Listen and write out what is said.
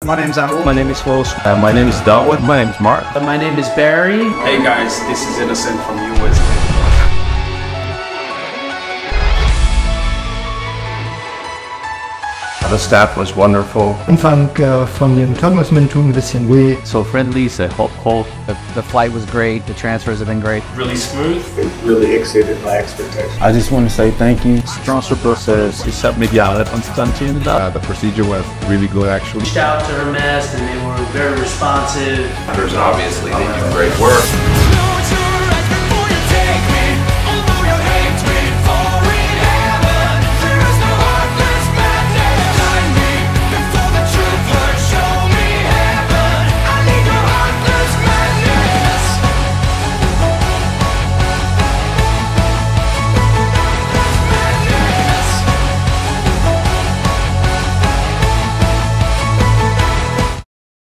My name's Apple. My name is Rose. My name is Darwin. My name is Mark. My name is Barry. Hey guys, this is Innocent from USA. The staff was wonderful. Anfang von dem Tagesmann tun ein bisschen weh. So friendly, so helpful. The flight was great. The transfers have been great. Really smooth. It really exceeded my expectations. I just want to say thank you. Strong process. Isap medial Konstantin. The procedure was really good actually. Reached out to Hermest and they were very responsive. Obviously, they do great work.